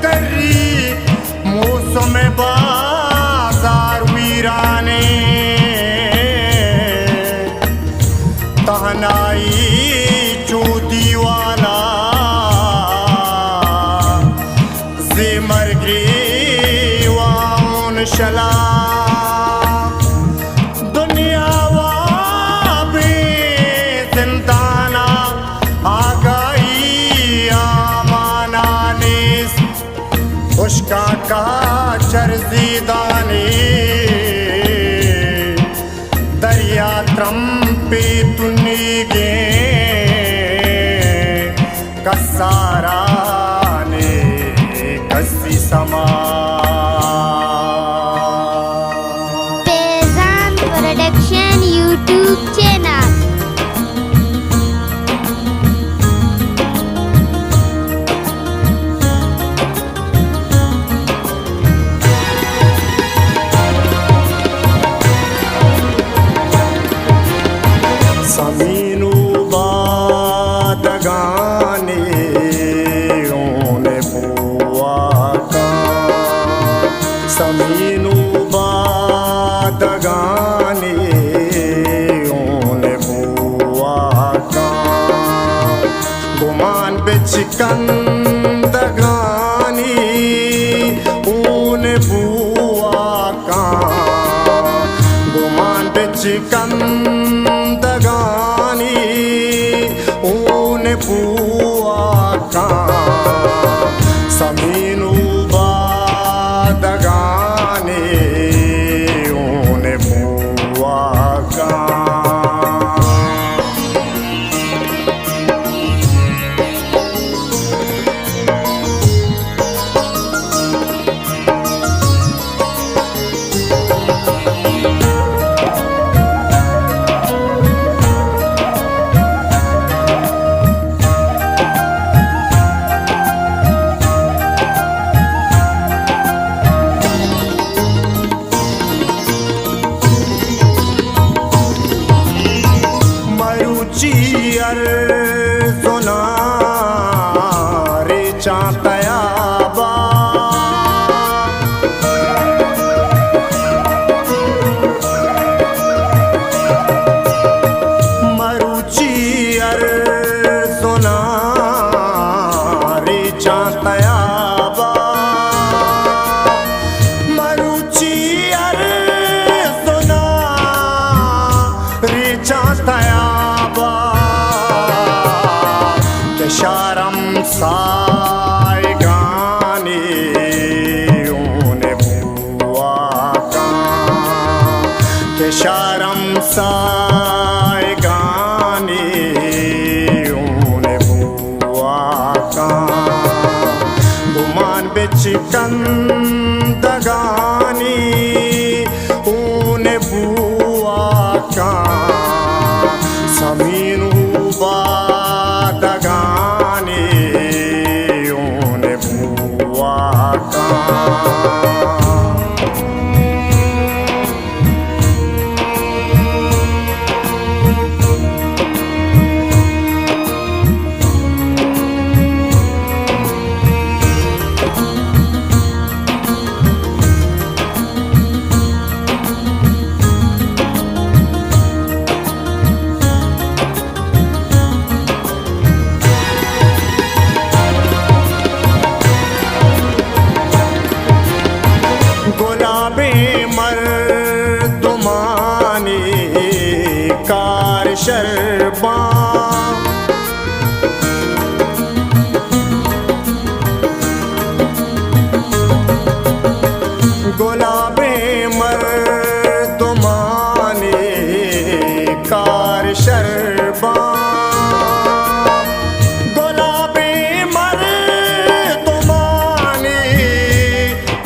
करी मौसम बाजार वीराने तहनाई चूती वाला जिमर ग्रीवान शला दुनिया वाबे जिंदाना आगाई आमाना नेस उसका का चरजीदाने दरिया त्रम्पे तुनिगे कसारा ने कसी समा Pezan Production YouTube channel. समीनु बादगाने ओने बुआ का समीनु बादगाने ओने बुआ का गुमान बेचिकन दगानी ओने बुआ का गुमान बेचिकन दगानी ऊन बुआ का समीनु बादगाने ऊन बुआ का मरुचियर सोना रे चातयाबा मरुचियर सोना रे चातयाबा मरुचियर सोना रे चातयाबा शरम साय गाने ऊने बुआ का शरम साय गाने ऊने बुआ का गुमान बेचिकन दगानी ऊने बुआ का समीनु बादगाने ऊने बुआ का गुलाबे मर्दुमाने कार शरबा गुलाबे मर्दुमाने कार शरबा गुलाबे मर्दुमाने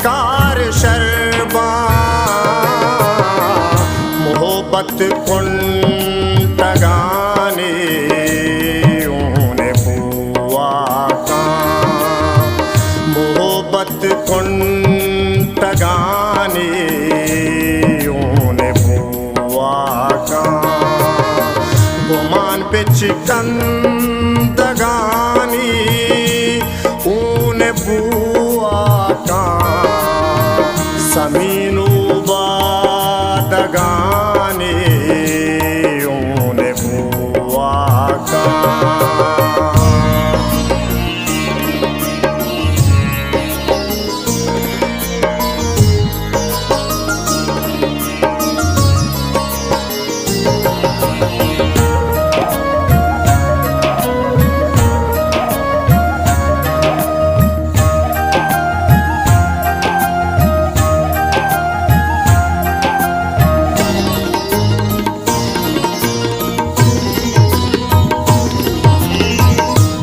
कार शरबा मोहब्बत कुंटगाने ऊने बुआ का मोहब्बत कुंटगाने ऊने बुआ का गुमान पे चिकन दगानी ऊने बुआ गाने ऊने बुआ का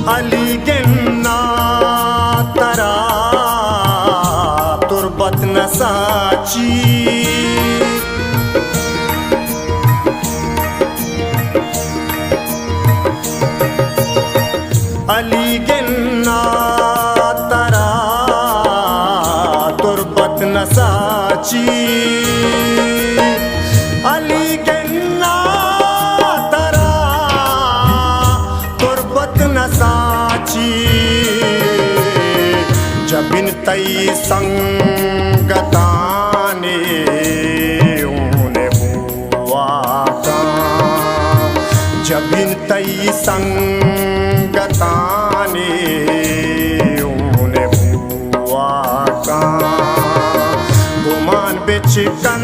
अलीगेन्ना तरा तुर्बत न साची अलीगेन्ना तरा तुर्बत न साची अलीगेन्ना तरा तुर्बत न साची जबिन तई संगताने ऊने बुआ का जबिन तई संगताने ऊने बुआ का गुमान बिच कन